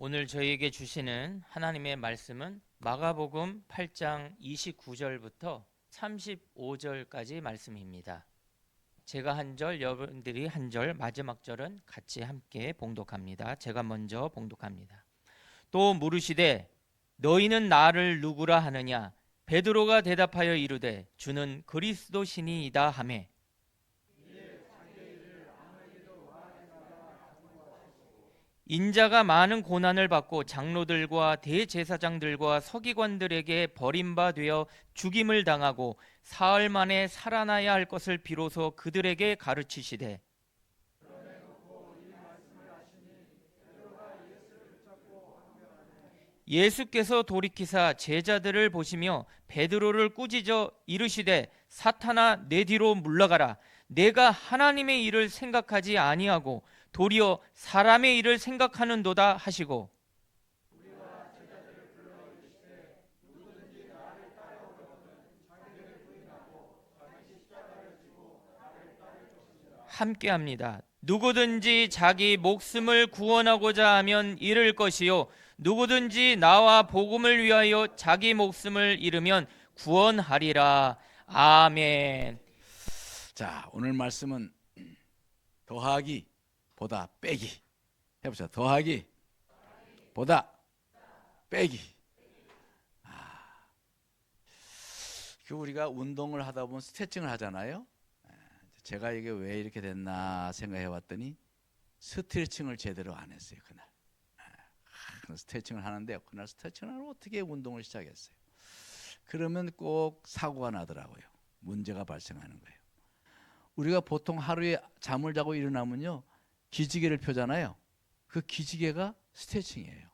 오늘 저희에게 주시는 하나님의 말씀은 마가복음 8장 29절부터 35절까지 말씀입니다. 제가 한 절, 여러분들이 한 절, 마지막 절은 같이 함께 봉독합니다. 제가 먼저 봉독합니다. 또 물으시되 너희는 나를 누구라 하느냐? 베드로가 대답하여 이르되 주는 그리스도시니이다 하매 인자가 많은 고난을 받고 장로들과 대제사장들과 서기관들에게 버림받아 죽임을 당하고 사흘 만에 살아나야 할 것을 비로소 그들에게 가르치시되 예수께서 돌이키사 제자들을 보시며 베드로를 꾸짖어 이르시되 사탄아 내 뒤로 물러가라. 내가 하나님의 일을 생각하지 아니하고 도리어 사람의 일을 생각하는도다 하시고 함께합니다. 누구든지 자기 목숨을 구원하고자 하면 잃을 것이요 누구든지 나와 복음을 위하여 자기 목숨을 잃으면 구원하리라. 아멘. 자, 오늘 말씀은 더하기 보다 빼기 해보자. 더하기 보다 빼기. 우리가 운동을 하다 보면 스트레칭을 하잖아요. 제가 이게 왜 이렇게 됐나 생각해 봤더니 스트레칭을 제대로 안 했어요. 그날 스트레칭을 하는데 그날 스트레칭을 하면 어떻게 운동을 시작했어요. 그러면 꼭 사고가 나더라고요. 문제가 발생하는 거예요. 우리가 보통 하루에 잠을 자고 일어나면요 기지개를 펴잖아요. 그 기지개가 스트레칭이에요.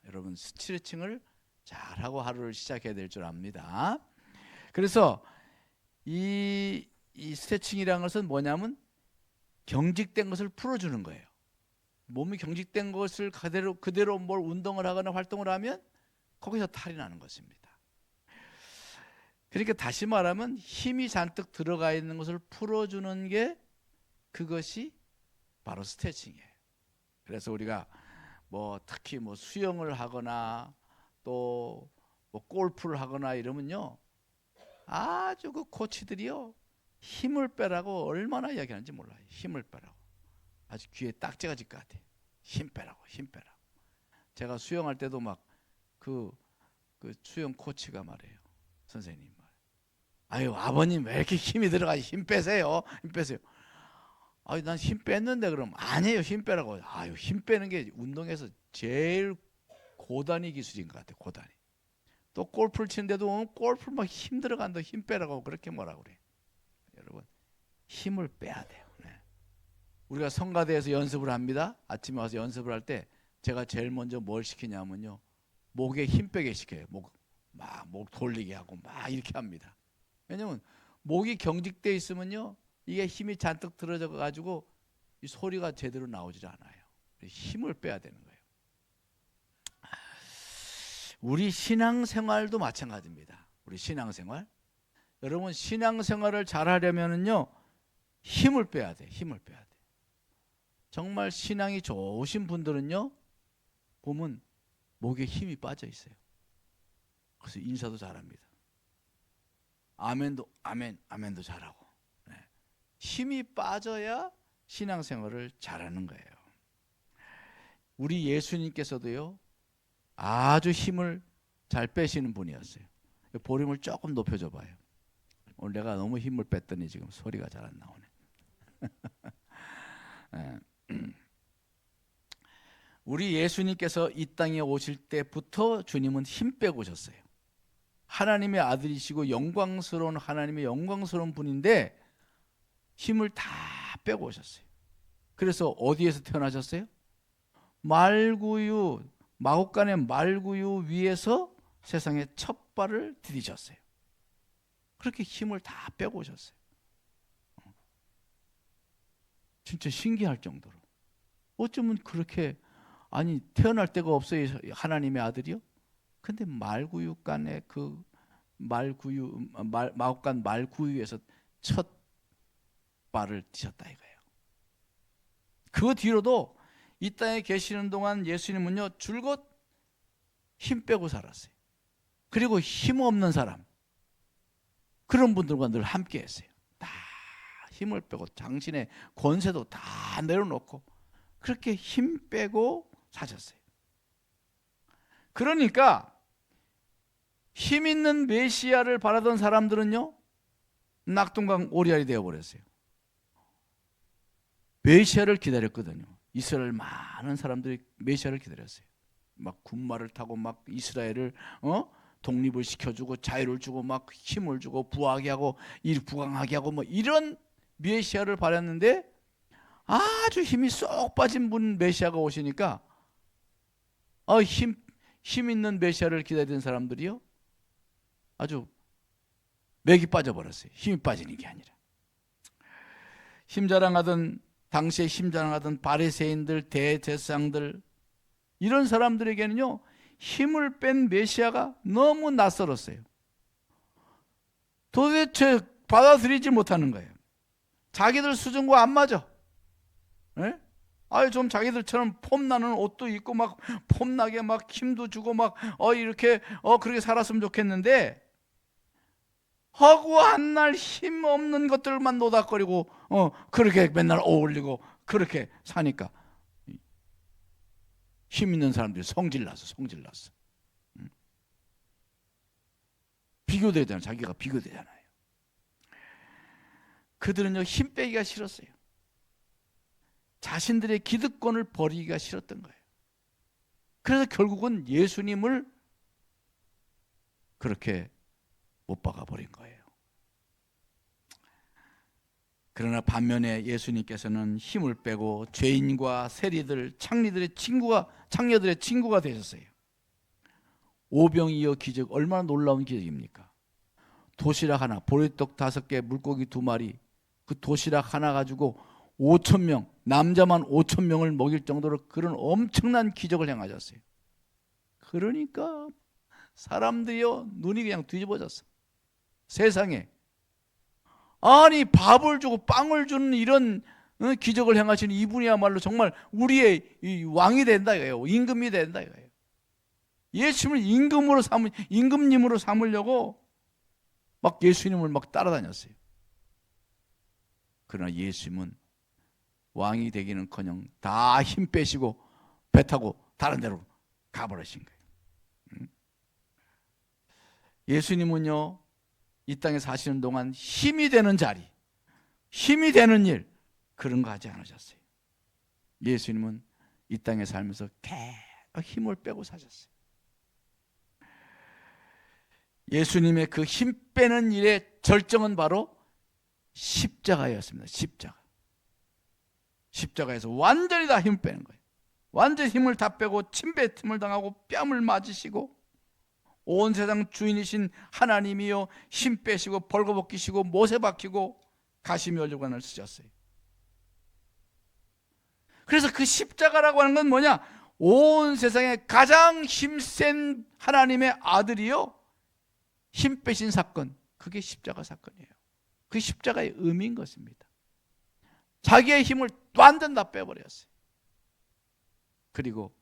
여러분 스트레칭을 잘하고 하루를 시작해야 될 줄 압니다. 그래서 이 스트레칭이라는 것은 뭐냐면 경직된 것을 풀어주는 거예요. 몸이 경직된 것을 그대로 뭘 운동을 하거나 활동을 하면 거기서 탈이 나는 것입니다. 그러니까 다시 말하면 힘이 잔뜩 들어가 있는 것을 풀어주는 게 그것이 바로 스트레칭이에요. 그래서 우리가 특히 수영을 하거나 또 골프를 하거나 이러면요 아주 그 코치들이요 힘을 빼라고 얼마나 이야기하는지 몰라요. 힘을 빼라고 아주 귀에 딱지가 질 것 같아요. 힘 빼라고 힘 빼라고. 제가 수영할 때도 그 수영 코치가 말해요. 선생님 아유 아버님 왜 이렇게 힘이 들어가 힘 빼세요 힘 빼세요. 아유 난 힘 뺐는데. 그럼 아니에요 힘 빼라고. 아유 힘 빼는 게 운동에서 제일 고단위 기술인 것 같아요. 고단위. 또 골프를 치는데도 골프 힘 들어간다 힘 빼라고 그렇게 뭐라고 그래. 여러분 힘을 빼야 돼요. 네. 우리가 성가대에서 연습을 합니다. 아침에 와서 연습을 할 때 제가 제일 먼저 뭘 시키냐면요 목에 힘 빼게 시켜요. 목 돌리게 하고 이렇게 합니다. 왜냐면 목이 경직돼 있으면요 이게 힘이 잔뜩 들어져 가지고 이 소리가 제대로 나오질 않아요. 힘을 빼야 되는 거예요. 우리 신앙생활도 마찬가지입니다. 우리 신앙생활 여러분 신앙생활을 잘 하려면은요 힘을 빼야 돼. 힘을 빼야 돼. 정말 신앙이 좋으신 분들은요 보면 목에 힘이 빠져 있어요. 그래서 인사도 잘합니다. 아멘도 잘하고. 네. 힘이 빠져야 신앙생활을 잘하는 거예요. 우리 예수님께서도요 아주 힘을 잘 빼시는 분이었어요. 볼륨을 조금 높여줘 봐요. 오늘 내가 너무 힘을 뺐더니 지금 소리가 잘 안 나오네. 우리 예수님께서 이 땅에 오실 때부터 주님은 힘 빼고 오셨어요. 하나님의 아들이시고 영광스러운 하나님의 영광스러운 분인데 힘을 다 빼고 오셨어요. 그래서 어디에서 태어나셨어요? 말구유 마구간의 말구유 위에서 세상에 첫 발을 디디셨어요. 그렇게 힘을 다 빼고 오셨어요. 진짜 신기할 정도로. 어쩌면 그렇게 태어날 데가 없어요. 하나님의 아들이요. 근데 말구유간의 마구간 말구유에서 첫 발을 디셨다 이거예요. 그 뒤로도 이 땅에 계시는 동안 예수님은요 줄곧 힘 빼고 살았어요. 그리고 힘 없는 사람, 그런 분들과 늘 함께 했어요. 다 힘을 빼고 당신의 권세도 다 내려놓고 그렇게 힘 빼고 사셨어요. 그러니까 힘 있는 메시아를 바라던 사람들은요 낙동강 오리알이 되어버렸어요. 메시아를 기다렸거든요. 이스라엘 많은 사람들이 메시아를 기다렸어요. 막 군마를 타고 막 이스라엘을 독립을 시켜주고 자유를 주고 막 힘을 주고 부하게 하고 부강하게 하고 뭐 이런 메시아를 바랐는데 아주 힘이 쏙 빠진 분 메시아가 오시니까 힘 있는 메시아를 기다리던 사람들이요 아주 맥이 빠져버렸어요. 힘이 빠지는 게 아니라. 힘자랑하던 당시에 힘자랑하던 바리새인들, 대제사장들 이런 사람들에게는요 힘을 뺀 메시아가 너무 낯설었어요. 도대체 받아들이지 못하는 거예요. 자기들 수준과 안 맞아. 예? 아유 좀 자기들처럼 폼나는 옷도 입고 막 폼나게 막 힘도 주고 막 이렇게 그렇게 살았으면 좋겠는데 허구한 날 힘 없는 것들만 노닥거리고 그렇게 맨날 어울리고 그렇게 사니까 힘 있는 사람들이 성질났어. 비교되잖아요. 자기가 비교되잖아요. 그들은요 힘 빼기가 싫었어요. 자신들의 기득권을 버리기가 싫었던 거예요. 그래서 결국은 예수님을 그렇게 못 박아 버린 거예요. 그러나 반면에 예수님께서는 힘을 빼고 죄인과 세리들, 창녀들의 친구가 되셨어요. 오병이어 기적, 얼마나 놀라운 기적입니까? 도시락 하나, 보리떡 5개, 물고기 2마리, 그 도시락 하나 가지고 5,000명, 남자만 5,000명을 먹일 정도로 그런 엄청난 기적을 행하셨어요. 그러니까 사람들이요 눈이 그냥 뒤집어졌어. 세상에 아니 밥을 주고 빵을 주는 이런 기적을 행하시는 이분이야말로 정말 우리의 왕이 된다 이거예요. 임금이 된다 이거예요. 예수님을 임금님으로 삼으려고 막 예수님을 막 따라다녔어요. 그러나 예수님은 왕이 되기는커녕 다 힘 빼시고 배 타고 다른 데로 가버리신 거예요. 예수님은요 이 땅에 사시는 동안 힘이 되는 자리, 힘이 되는 일 그런 거 하지 않으셨어요. 예수님은 이 땅에 살면서 계속 힘을 빼고 사셨어요. 예수님의 그 힘 빼는 일의 절정은 바로 십자가였습니다. 십자가에서 완전히 다 힘 빼는 거예요. 완전히 힘을 다 빼고 침뱉음을 당하고 뺨을 맞으시고 온 세상 주인이신 하나님이요 힘 빼시고 벌거벗기시고 못에 박히고 가시면류관을 쓰셨어요. 그래서 그 십자가라고 하는 건 뭐냐? 온 세상에 가장 힘센 하나님의 아들이요 힘 빼신 사건, 그게 십자가 사건이에요. 그 십자가의 의미인 것입니다. 자기의 힘을 완전 다 빼버렸어요. 그리고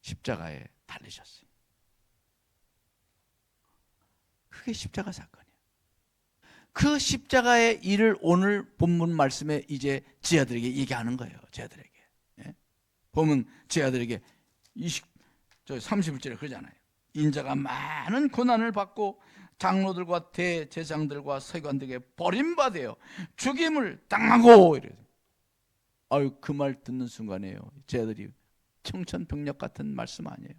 십자가에 달리셨어요. 그게 십자가 사건이에요. 그 십자가의 일을 오늘 본문 말씀에 이제 제자들에게 얘기하는 거예요. 제자들에게. 예? 보면 제자들에게 31절에 그러잖아요. 인자가 많은 고난을 받고 장로들과 대제사장들과 서기관들에게 버림받아요. 죽임을 당하고 이래요. 아유 그 말 듣는 순간에요. 제자들이 청천벽력 같은 말씀 아니에요.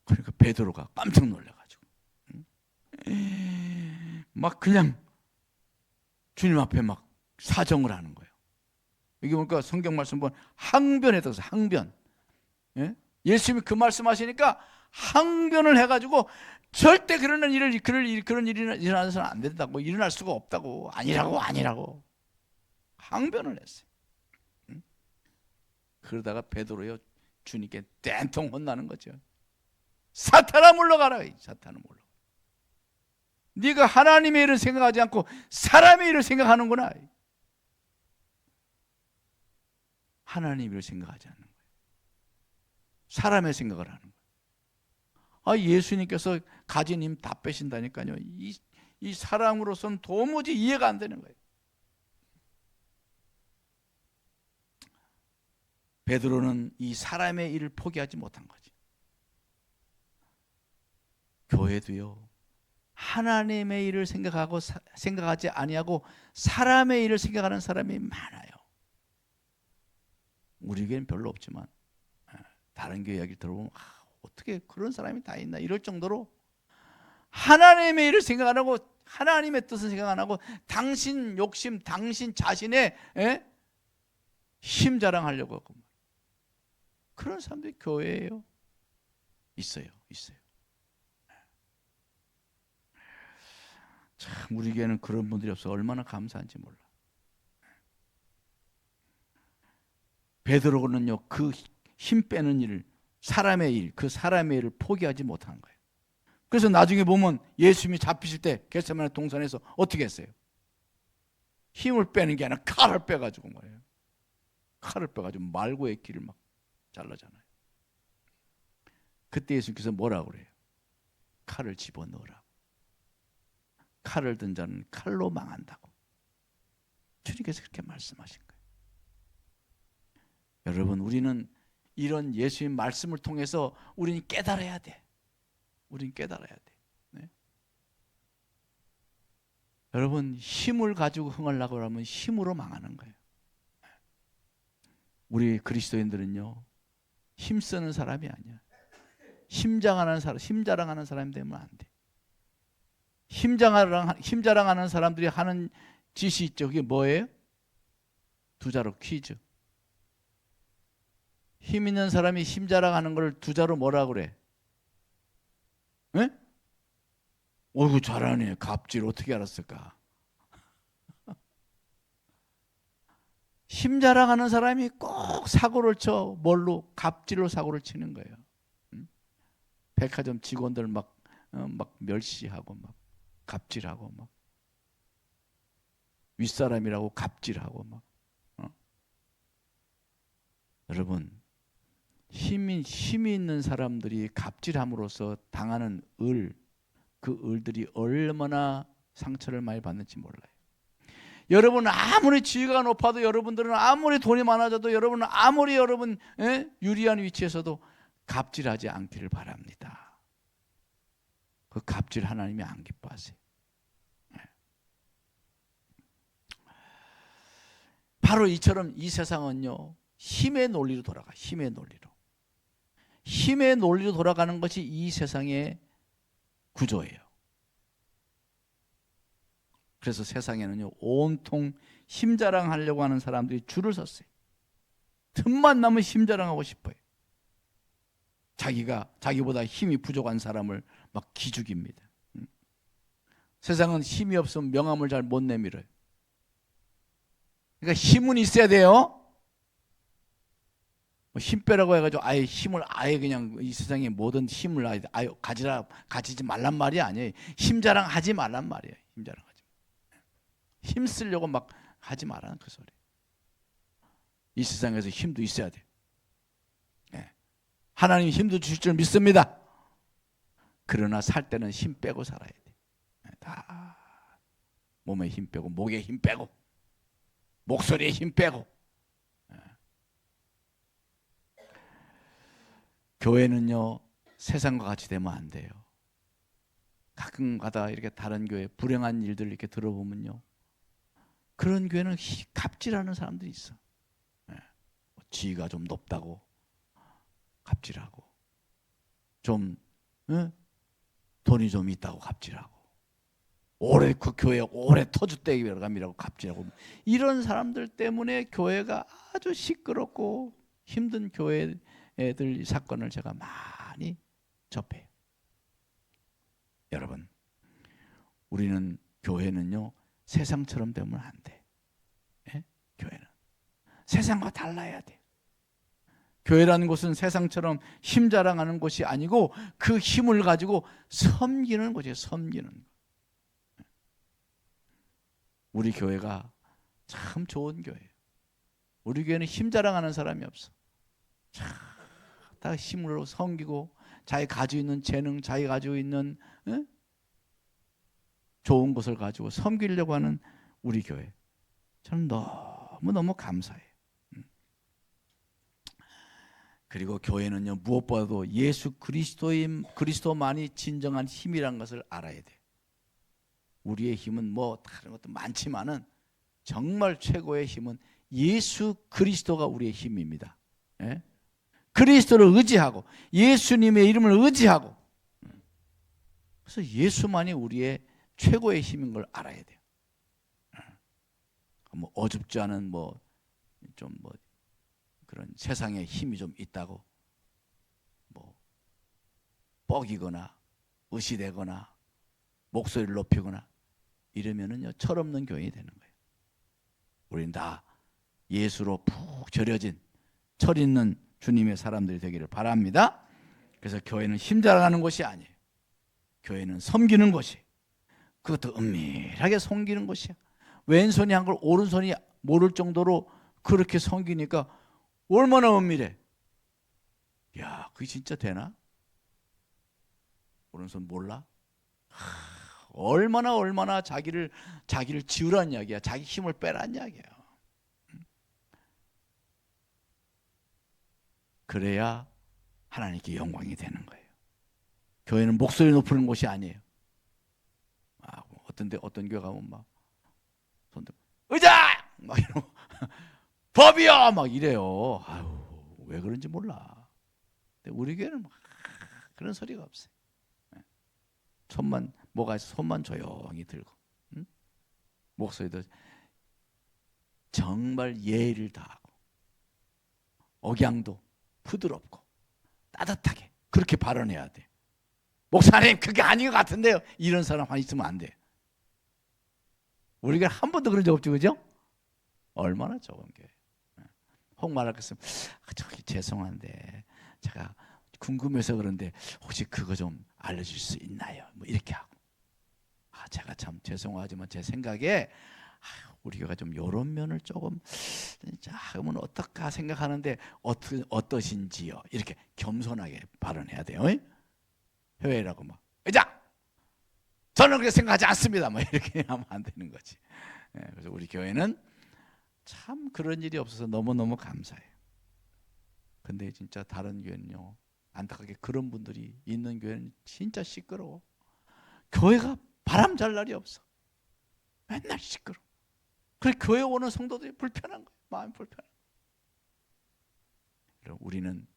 그러니까 베드로가 깜짝 놀라가지고 막 그냥 주님 앞에 막 사정을 하는 거예요. 이게 보니까 성경 말씀 보면 항변에 들어서 항변. 예? 예수님이 그 말씀하시니까 항변을 해가지고 절대 그런 일이 일어나서는 안 된다고, 일어날 수가 없다고, 아니라고 항변을 했어요. 그러다가 베드로요 주님께 땡통 혼나는 거죠. 사탄아 물러가라. 사탄아 물러가. 네가 하나님의 일을 생각하지 않고 사람의 일을 생각하는구나. 하나님 일을 생각하지 않는 거예요. 사람의 생각을 하는 거예요. 아, 예수님께서 가진 힘 다 빼신다니까요. 이 사람으로서는 도무지 이해가 안 되는 거예요. 베드로는 이 사람의 일을 포기하지 못한 거지. 교회도요, 하나님의 일을 생각하지 아니하고 사람의 일을 생각하는 사람이 많아요. 우리 교회는 별로 없지만 다른 교회 이야기 들어보면 어떻게 그런 사람이 다 있나 이럴 정도로 하나님의 일을 생각 안 하고 하나님의 뜻을 생각 안 하고 당신 욕심, 당신 자신의 힘 자랑하려고 하고 그런 사람들이 교회예요. 있어요. 참 우리 교회는 그런 분들이 없어 얼마나 감사한지 몰라. 베드로는요 그 힘 빼는 일을 그 사람의 일을 포기하지 못한 거예요. 그래서 나중에 보면 예수님이 잡히실 때 겟세마네 동산에서 어떻게 했어요? 힘을 빼는 게 아니라 칼을 빼가지고 말이에요. 칼을 빼가지고 말고의 길을 막 잘라잖아요. 그때 예수님께서 뭐라고 그래요? 칼을 집어넣으라고. 칼을 든 자는 칼로 망한다고. 주님께서 그렇게 말씀하신 거예요. 여러분, 우리는 이런 예수님 말씀을 통해서 우리는 깨달아야 돼. 우리는 깨달아야 돼. 네? 여러분, 힘을 가지고 흥하려고 하면 힘으로 망하는 거예요. 우리 그리스도인들은요, 힘쓰는 사람이 아니야. 힘 자랑하는 사람이 되면 안 돼. 힘 자랑하는 사람들이 하는 짓이 있죠. 그게 뭐예요? 두 자로 퀴즈. 힘 있는 사람이 힘 자랑하는 걸 두 자로 뭐라 그래? 에? 어이구 잘하네. 갑질 어떻게 알았을까? 힘 자랑하는 사람이 꼭 사고를 쳐. 뭘로? 갑질로 사고를 치는 거예요. 백화점 직원들 막 멸시하고 막 갑질하고 막 윗사람이라고 갑질하고 막 여러분 힘이 있는 사람들이 갑질함으로써 당하는 그 을들이 얼마나 상처를 많이 받는지 몰라요. 여러분 아무리 지위가 높아도 여러분들은 아무리 돈이 많아져도 여러분은 아무리 유리한 위치에서도 갑질하지 않기를 바랍니다. 그 갑질 하나님이 안 기뻐하세요. 바로 이처럼 이 세상은요 힘의 논리로 돌아가. 힘의 논리로 돌아가는 것이 이 세상의 구조예요. 그래서 세상에는요 온통 힘 자랑하려고 하는 사람들이 줄을 섰어요. 틈만 나면 힘 자랑하고 싶어요. 자기보다 힘이 부족한 사람을 막 기죽입니다. 세상은 힘이 없으면 명함을 잘 못 내밀어요. 그러니까 힘은 있어야 돼요. 힘 빼라고 해가지고 아예 힘을 아예 그냥 이 세상에 모든 힘을 아예 가지지 말란 말이 아니에요. 힘 자랑하지 말란 말이에요. 힘 자랑하지. 힘 쓰려고 막 하지 말라는 그 소리. 이 세상에서 힘도 있어야 돼. 하나님 힘도 주실 줄 믿습니다. 그러나 살 때는 힘 빼고 살아야 돼. 다 몸에 힘 빼고 목에 힘 빼고 목소리에 힘 빼고. 교회는요 세상과 같이 되면 안 돼요. 가끔가다 이렇게 다른 교회 불행한 일들 이렇게 들어보면요 그런 교회는 갑질하는 사람들이 있어. 지위가 좀 높다고 갑질하고 좀 돈이 좀 있다고 갑질하고 오래 그 교회 오래 터줏대기라고 갑질하고 이런 사람들 때문에 교회가 아주 시끄럽고 힘든 교회들 사건을 제가 많이 접해요. 여러분 우리는 교회는요 세상처럼 되면 안 돼. 교회는 세상과 달라야 돼. 교회라는 곳은 세상처럼 힘 자랑하는 곳이 아니고 그 힘을 가지고 섬기는 곳이에요. 섬기는 것. 우리 교회가 참 좋은 교회예요. 우리 교회는 힘 자랑하는 사람이 없어. 다 힘으로 섬기고 자기 가지고 있는 재능, 자기 가지고 있는 좋은 것을 가지고 섬기려고 하는 우리 교회. 저는 너무너무 감사해요. 그리고 교회는요, 무엇보다도 예수 그리스도만이 진정한 힘이란 것을 알아야 돼요. 우리의 힘은 뭐 다른 것도 많지만은 정말 최고의 힘은 예수 그리스도가 우리의 힘입니다. 예? 그리스도를 의지하고 예수님의 이름을 의지하고, 그래서 예수만이 우리의 최고의 힘인 걸 알아야 돼요. 뭐 어줍지 않은 좀 그런 세상에 힘이 좀 있다고 뭐 뻐기거나 의시되거나 목소리를 높이거나 이러면은요, 철없는 교인이 되는 거예요. 우리는 다 예수로 푹 절여진 철 있는 주님의 사람들이 되기를 바랍니다. 그래서 교회는 힘 자랑하는 곳이 아니에요. 교회는 섬기는 곳이, 그것도 은밀하게 섬기는 곳이야. 왼손이 한 걸 오른손이 모를 정도로 그렇게 섬기니까 얼마나 은밀해. 야, 그게 진짜 되나? 오른손 몰라? 얼마나 자기를 지우란 이야기야. 자기 힘을 빼란 이야기야. 그래야 하나님께 영광이 되는 거예요. 교회는 목소리 높이는 곳이 아니에요. 어떤 교회 가면 막 손 들고 의장! 막 이러고 법이요! 막 이래요. 아유, 왜 그런지 몰라. 근데 우리 교회는 그런 소리가 없어요. 손만 뭐가 있어? 손만 조용히 들고, 응? 목소리도 정말 예의를 다하고 억양도 부드럽고 따뜻하게 그렇게 발언해야 돼. 목사님, 그게 아닌 것 같은데요. 이런 사람 한 있으면 안 돼. 우리가 한 번도 그런 적 없죠, 그죠? 얼마나 적은 게. 혹 말할 것은 저기 죄송한데 제가 궁금해서 그런데 혹시 그거 좀 알려줄 수 있나요? 뭐 이렇게 하고, 제가 참 죄송하지만 제 생각에 우리 교회가 좀 이런 면을 조금 하면 어떨까 생각하는데 어떠신지요? 이렇게 겸손하게 발언해야 돼요. 회의라고 막 의장! 저는 그렇게 생각하지 않습니다. 뭐 이렇게 하면 안 되는 거지. 그래서 우리 교회는 참 그런 일이 없어서 너무너무 감사해요. 근데 진짜 다른 교회는요, 안타깝게 그런 분들이 있는 교회는 진짜 시끄러워. 교회가 바람 잘 날이 없어. 맨날 시끄러워. 그래 교회 오는 성도들이 불편한 거예요. 마음이 불편한 거예요.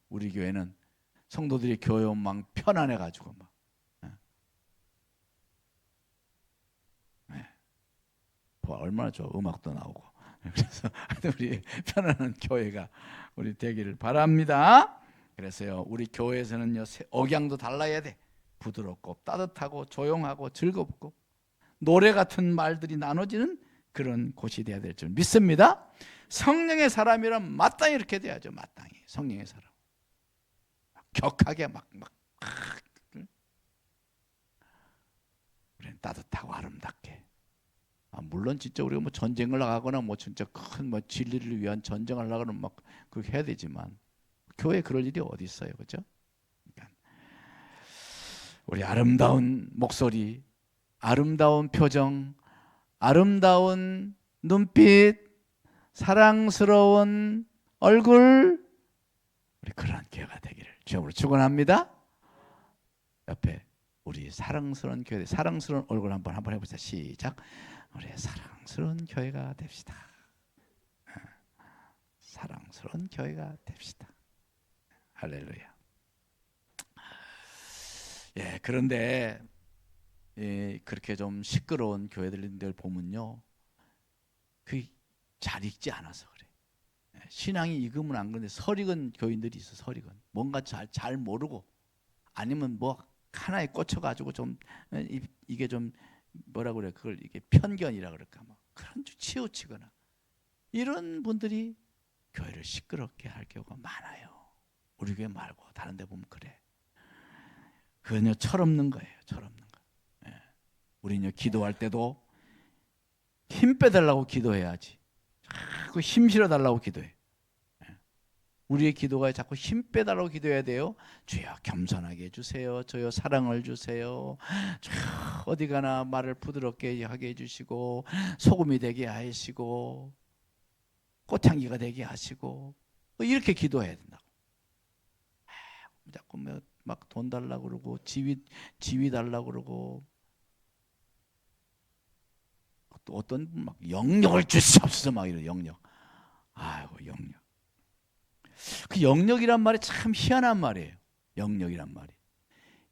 우리 교회는 성도들이 교회 오면 편안해 가지고 막 얼마나 좋아. 음악도 나오고. 그래서 우리 편안한 교회가 우리 되기를 바랍니다. 그래서요, 우리 교회에서는요, 억양도 달라야 돼. 부드럽고 따뜻하고 조용하고 즐겁고 노래 같은 말들이 나눠지는 그런 곳이 되어야 될 줄 믿습니다. 성령의 사람이란 마땅히 이렇게 돼야죠. 마땅히 성령의 사람. 격하게 우리는 따뜻하고 아름답게. 물론 진짜 우리가 뭐 전쟁을 나가거나 뭐 진짜 큰 뭐 진리를 위한 전쟁을 나가는 막 그렇게 해야 되지만 교회에 그럴 일이 어디 있어요, 그렇죠? 그러니까 우리 아름다운 목소리, 아름다운 표정, 아름다운 눈빛, 사랑스러운 얼굴, 우리 그런 교회가 되기를 주님으로 축원합니다. 옆에 우리 사랑스러운 교회, 사랑스러운 얼굴 한번 해보자. 시작. 우리 사랑스러운 교회가 됩시다. 사랑스러운 교회가 됩시다. 할렐루야. 예, 그런데 그렇게 좀 시끄러운 교회들 보면요, 그 잘 익지 않아서 그래. 신앙이 익으면 안 그런데 설익은 교인들이 있어. 설익은 뭔가 잘 모르고 아니면 뭐 하나에 꽂혀가지고 좀 이게 좀 뭐라 그래, 그걸 이게 편견이라 그럴까, 막 그런 줄 치우치거나 이런 분들이 교회를 시끄럽게 할 경우가 많아요. 우리 교회 말고 다른 데 보면 그래. 그건요, 철없는 거예요. 철없는 거. 예. 우리는요, 기도할 때도 힘 빼달라고 기도해야지. 자꾸 힘 실어달라고 기도해. 우리의 기도가 자꾸 힘 빼달라고 기도해야 돼요. 주여 겸손하게 해주세요. 주여 사랑을 주세요. 주여 어디 가나 말을 부드럽게 하게 해주시고 소금이 되게 하시고 꽃향기가 되게 하시고 이렇게 기도해야 된다고. 자꾸 막 돈 달라고 그러고 지위 달라고 그러고 또 어떤 분 막 영역을 주시옵소서 막 이래. 영역. 아이고 영역. 그 영역이란 말이 참 희한한 말이에요. 영역이란 말이.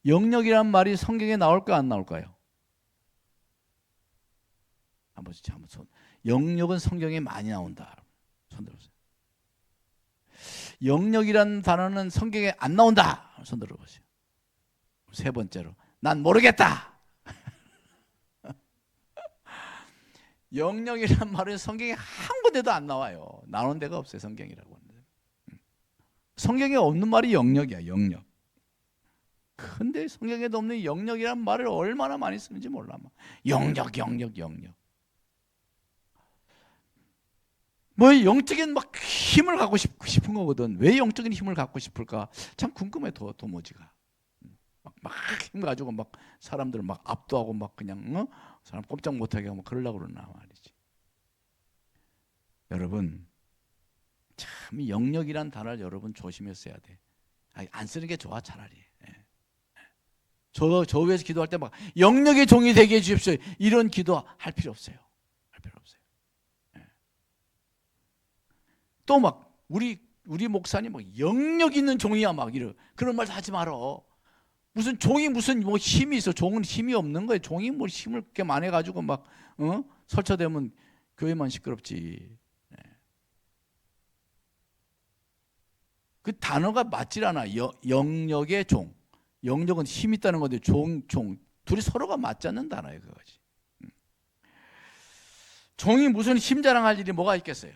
영역이란 말이 성경에 나올까 안 나올까요? 한번 손. 영역은 성경에 많이 나온다. 손 들어보세요. 영역이란 단어는 성경에 안 나온다. 손 들어보세요. 세 번째로 난 모르겠다. 영역이란 말은 성경에 한 군데도 안 나와요. 나오는 데가 없어요. 성경이라고 하는데. 성경에 없는 말이 영역이야. 영역. 근데 성경에도 없는 영역이란 말을 얼마나 많이 쓰는지 몰라. 영역. 뭐 영적인 막 힘을 갖고 싶은 거거든. 왜 영적인 힘을 갖고 싶을까? 참 궁금해. 도무지가. 막 힘 가지고 막 사람들을 막 압도하고 막 그냥 사람 꼼짝 못하게 하고 그러려고 그러나 말이지. 여러분 참 이 영역이란 단어를 여러분 조심해서 써야 돼. 안 쓰는 게 좋아 차라리. 저 위에서 기도할 때 막 영역의 종이 되게 해주십시오. 이런 기도 할 필요 없어요. 할 필요 없어요. 또 막 우리 목사님 막 영역 있는 종이야 막 이런 그런 말 하지 말어. 무슨 종이 무슨 뭐 힘이 있어? 종은 힘이 없는 거예요. 종이 뭐 힘을 그렇게 많이 가지고 막 설쳐대면 교회만 시끄럽지. 그 단어가 맞질 않아. 영역의 종. 영역은 힘 있다는 건데 종 둘이 서로가 맞지 않는 단어예요. 그거지. 종이 무슨 힘 자랑할 일이 뭐가 있겠어요?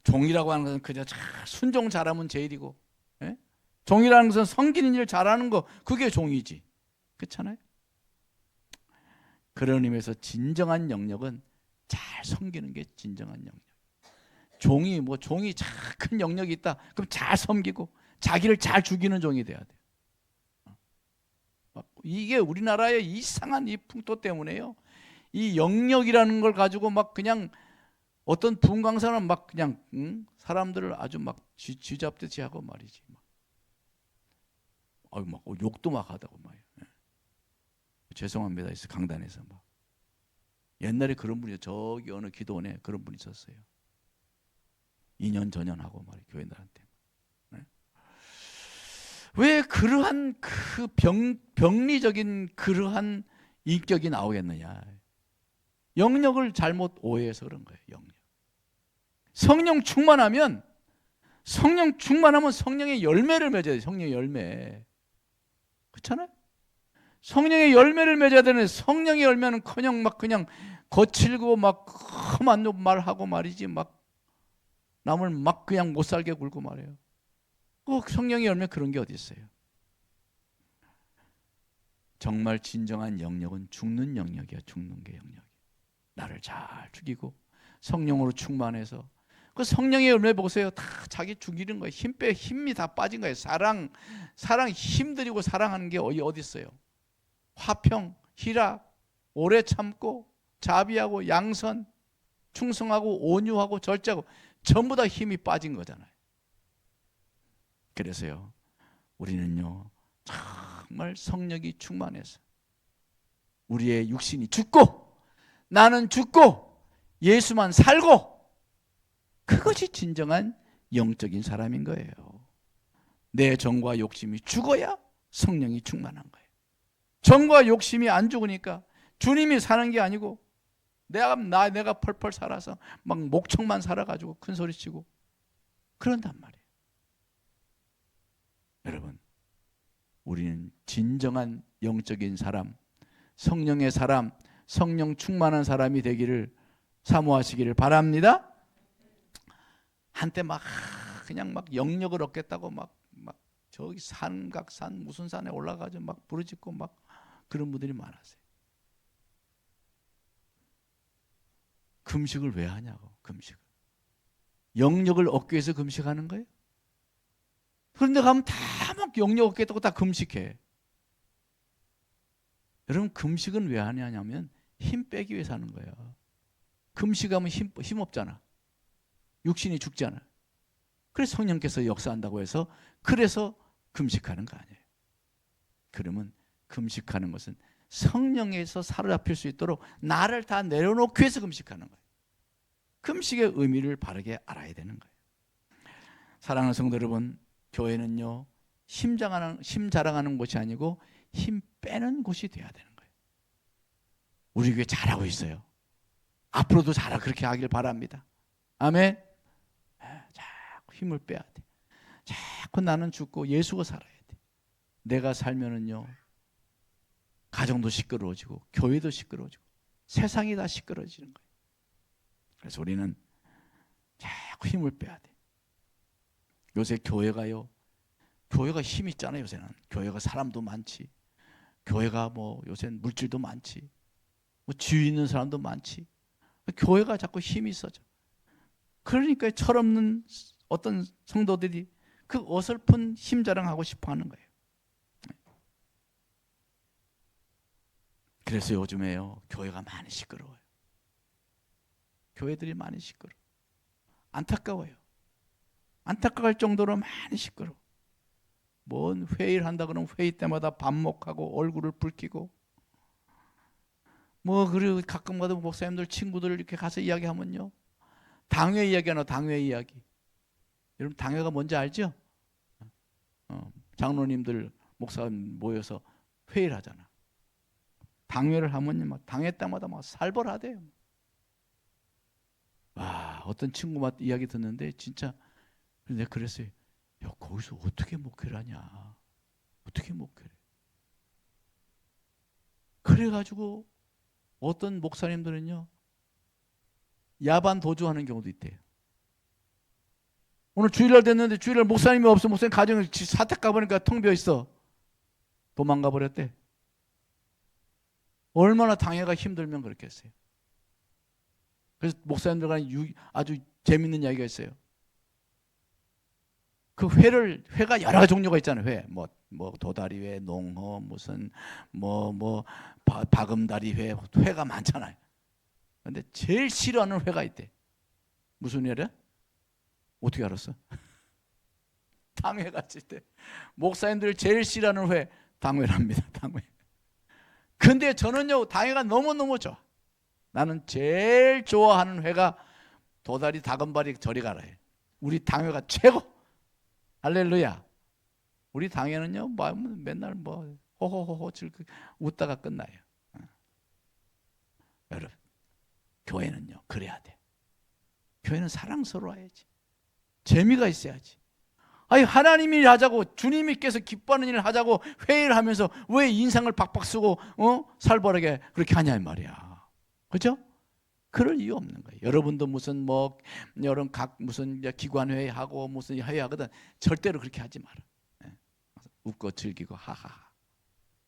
종이라고 하는 것은 그냥 순종 잘하면 제일이고, 예? 종이라는 것은 섬기는 일 잘하는 거 그게 종이지. 그렇잖아요? 그런 의미에서 진정한 영역은 잘 섬기는 게 진정한 영역. 종이 큰 영역이 있다. 그럼 잘 섬기고 자기를 잘 죽이는 종이 돼야 돼. 이게 우리나라의 이상한 이 풍토 때문에요. 이 영역이라는 걸 가지고 막 그냥 어떤 분광사는 막 그냥 사람들을 아주 막 쥐잡듯이 하고 말이지. 막 욕도 막 하다고 말이에요. 죄송합니다. 강단에서 막 옛날에 그런 분이 저기 어느 기도원에 그런 분이 있었어요. 2년 전연하고 말이에요. 교회들한테. 왜 그러한 그 병리적인 그러한 인격이 나오겠느냐? 영역을 잘못 오해해서 그런 거예요. 영역. 성령 충만하면 성령의 열매를 맺어야 돼요. 성령의 열매. 그렇잖아요? 성령의 열매를 맺어야 되는데 성령의 열매는커녕 막 그냥 거칠고 막 험한 말하고 말이지 막 남을 막 그냥 못 살게 굴고 말해요. 꼭 성령의 열매 그런 게 어디 있어요? 정말 진정한 영역은 죽는 영역이야. 죽는 게 영역. 나를 잘 죽이고 성령으로 충만해서 그 성령의 열매 보세요. 다 자기 죽이는 거예요. 힘이 다 빠진 거예요. 사랑 힘들이고 사랑하는 게 어디 있어요? 화평, 희락, 오래 참고 자비하고 양선, 충성하고 온유하고 절제하고 전부 다 힘이 빠진 거잖아요. 그래서요. 우리는요. 정말 성령이 충만해서 우리의 육신이 죽고 나는 죽고 예수만 살고 그것이 진정한 영적인 사람인 거예요. 내 정과 욕심이 죽어야 성령이 충만한 거예요. 정과 욕심이 안 죽으니까 주님이 사는 게 아니고 내가 펄펄 살아서 막 목청만 살아가지고 큰 소리치고 그런단 말이에요. 여러분, 우리는 진정한 영적인 사람, 성령의 사람, 성령 충만한 사람이 되기를 사모하시기를 바랍니다. 한때 막 그냥 막 영역을 얻겠다고 막 저기 산각산 무슨 산에 올라가서 막 부르짖고 막 그런 분들이 많았어요. 금식을 왜 하냐고. 금식을 영역을 얻기 위해서 금식하는 거예요? 그런데 가면 다 막 영역 없겠다고 다 금식해. 여러분, 금식은 왜 하냐면 힘 빼기 위해서 하는 거예요. 금식하면 힘 없잖아. 육신이 죽잖아. 그래서 성령께서 역사한다고 해서 그래서 금식하는 거 아니에요. 그러면 금식하는 것은 성령에서 사로잡힐 수 있도록 나를 다 내려놓기 위해서 금식하는 거예요. 금식의 의미를 바르게 알아야 되는 거예요. 사랑하는 성도 여러분, 교회는요 힘 자랑하는 곳이 아니고 힘 빼는 곳이 돼야 되는 거예요. 우리 교회 잘하고 있어요. 앞으로도 그렇게 하길 바랍니다. 아멘. 자꾸 힘을 빼야 돼. 자꾸 나는 죽고 예수가 살아야 돼. 내가 살면은요 가정도 시끄러워지고 교회도 시끄러워지고 세상이 다 시끄러워지는 거예요. 그래서 우리는 자꾸 힘을 빼야 돼. 요새 교회가 힘이 있잖아요. 요새는 교회가 사람도 많지, 교회가 뭐 요새는 물질도 많지, 뭐 지위 있는 사람도 많지. 교회가 자꾸 힘이 있어져. 그러니까 철없는 어떤 성도들이 그 어설픈 힘 자랑하고 싶어하는 거예요. 그래서 요즘에요 교회가 많이 시끄러워요. 교회들이 많이 시끄러워. 안타까워요. 안타까울 정도로 많이 시끄러워. 뭔 회의를 한다 그러면 회의 때마다 반목하고 얼굴을 붉히고 뭐 그리고 가끔가다 목사님들 친구들 이렇게 가서 이야기하면요 당회 이야기하나 당회 이야기. 여러분 당회가 뭔지 알죠? 장로님들 목사님 모여서 회의를 하잖아. 당회를 하면요 막 당회 때마다 막 살벌하대요. 와, 어떤 친구만 이야기 듣는데 진짜 내가 그랬어요. 야, 거기서 어떻게 목회를 하냐? 어떻게 목회를 해? 그래가지고 어떤 목사님들은요 야반 도주하는 경우도 있대요. 오늘 주일날 됐는데 주일날 목사님이 없어. 목사님 가정을 사택 가보니까 텅 비어 있어. 도망가 버렸대. 얼마나 당회가 힘들면 그렇게 했어요. 그래서 목사님들 간에 아주 재밌는 이야기가 있어요. 그 회가 여러 가지 종류가 있잖아요. 회, 뭐 도다리 회, 농어, 무슨 박음다리 회가 많잖아요. 근데 제일 싫어하는 회가 있대. 무슨 회래? 어떻게 알았어? 당회 같이 때 목사님들 제일 싫어하는 회 당회랍니다. 당회. 근데 저는요 당회가 너무너무 좋아. 나는 제일 좋아하는 회가 도다리 다금바리 저리 가라 해. 우리 당회가 최고. 할렐루야. 우리 당회는요 맨날 호호호호 웃다가 끝나요. 여러분 교회는요 그래야 돼. 교회는 사랑스러워야지. 재미가 있어야지. 아니 하나님이 일 하자고 주님께서 기뻐하는 일을 하자고 회의를 하면서 왜 인상을 박박 쓰고 살벌하게 그렇게 하냐 이 말이야. 그렇죠? 그럴 이유 없는 거예요. 여러분도 무슨 여러 무슨 기관 회의하고 무슨 회의하거든 절대로 그렇게 하지 마라. 웃고 즐기고 하하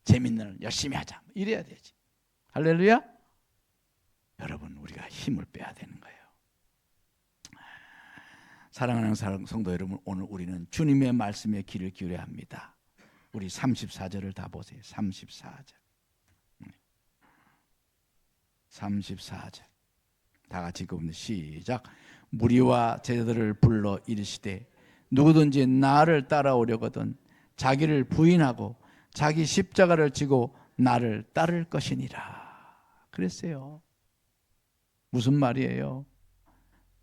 재밌는 일 열심히 하자 이래야 되지. 할렐루야. 여러분 우리가 힘을 빼야 되는 거예요. 사랑하는 성도 여러분, 오늘 우리는 주님의 말씀에 귀를 기울여야 합니다. 우리 34절을 다 보세요. 34절. 34절. 다 같이 읽어봅니다. 시작. 무리와 제자들을 불러 이르시되 누구든지 나를 따라오려거든 자기를 부인하고 자기 십자가를 지고 나를 따를 것이니라. 그랬어요. 무슨 말이에요?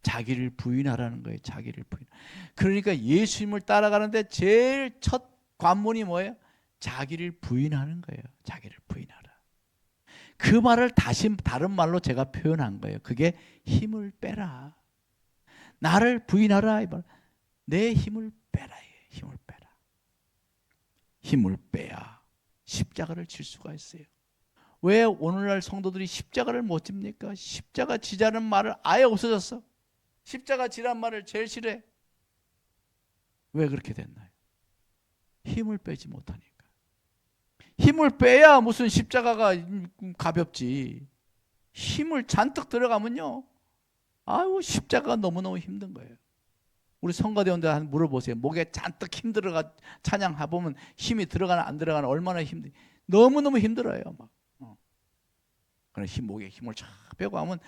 자기를 부인하라는 거예요. 자기를 부인. 그러니까 예수님을 따라가는데 제일 첫 관문이 뭐예요? 자기를 부인하는 거예요. 자기를 부인하라. 그 말을 다른 말로 제가 표현한 거예요. 그게 힘을 빼라. 나를 부인하라. 내 힘을 빼라. 힘을 빼라. 힘을 빼야 십자가를 질 수가 있어요. 왜 오늘날 성도들이 십자가를 못 집니까? 십자가 지자는 말을 아예 없어졌어. 십자가 지란 말을 제일 싫어해. 왜 그렇게 됐나요? 힘을 빼지 못하니까. 힘을 빼야 무슨 십자가가 가볍지. 힘을 잔뜩 들어가면요, 아유 십자가가 너무너무 힘든 거예요. 우리 성가대원들 한번 물어보세요. 목에 잔뜩 힘들어가 찬양해 보면 힘이 들어가나 안 들어가나 얼마나 힘들. 너무너무 힘들어요. 막. 그런 목에 힘을 쫙 빼고 하면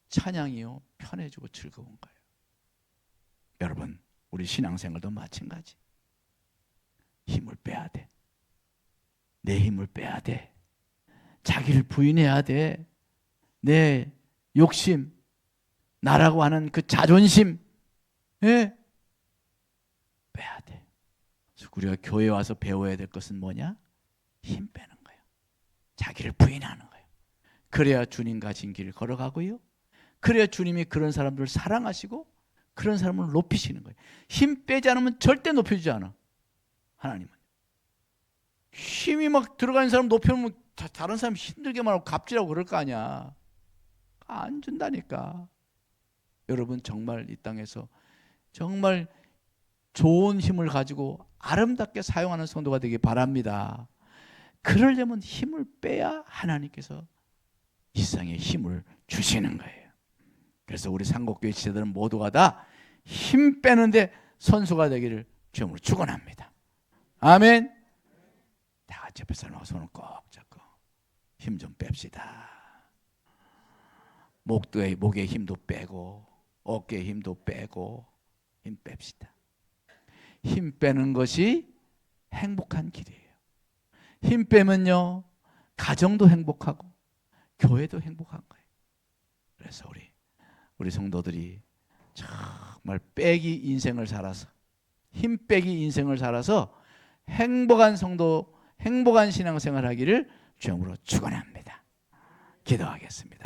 찬양이요 편해지고 즐거운 거예요. 여러분, 우리 신앙생활도 마찬가지. 힘을 빼야 돼. 내 힘을 빼야 돼. 자기를 부인해야 돼. 내 욕심, 나라고 하는 그 자존심, 예? 빼야 돼. 그래서 우리가 교회 와서 배워야 될 것은 뭐냐? 힘 빼는 거예요. 자기를 부인하는 거예요. 그래야 주님 가신 길을 걸어가고요. 그래야 주님이 그런 사람들을 사랑하시고 그런 사람을 높이시는 거예요. 힘 빼지 않으면 절대 높여주지 않아. 하나님은. 힘이 막 들어가는 사람 높여놓으면 다른 사람 힘들게만 하고 갑질하고 그럴 거 아니야. 안 준다니까. 여러분 정말 이 땅에서 정말 좋은 힘을 가지고 아름답게 사용하는 성도가 되기 바랍니다. 그러려면 힘을 빼야 하나님께서 이 세상에 힘을 주시는 거예요. 그래서 우리 상곡교회 지체들은 모두가 다 힘 빼는데 선수가 되기를 주님으로 축원합니다. 아멘. 다 같이 옆에 사람하고 손을 꼭 잡고 힘 좀 뺍시다. 목에 힘도 빼고 어깨에 힘도 빼고 힘 뺍시다. 힘 빼는 것이 행복한 길이에요. 힘 빼면요 가정도 행복하고 교회도 행복한 거예요. 그래서 우리 성도들이 정말 빼기 인생을 살아서 힘 빼기 인생을 살아서 행복한 성도, 행복한 신앙생활 하기를 주님으로 축원합니다. 기도하겠습니다.